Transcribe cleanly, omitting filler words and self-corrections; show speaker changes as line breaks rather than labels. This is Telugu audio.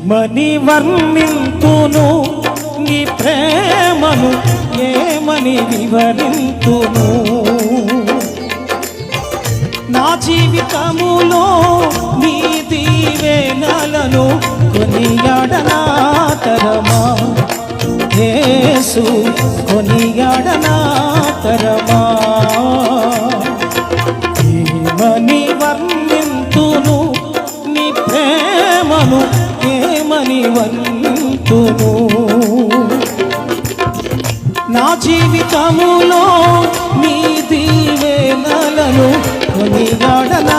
ఏమని వర్ణింతును నీ ప్రేమను, ఏమని వివరింతును. నా జీవితములో నీ దీవెనలను కొనియాడనా తరమా యేసు, కొనియాడనా తరమా. ఏమని వర్ణింతును నీ ప్రేమను, ఏమని వర్ణింతును. నా జీవితములో నీ దీవెనలను కొనియాడనా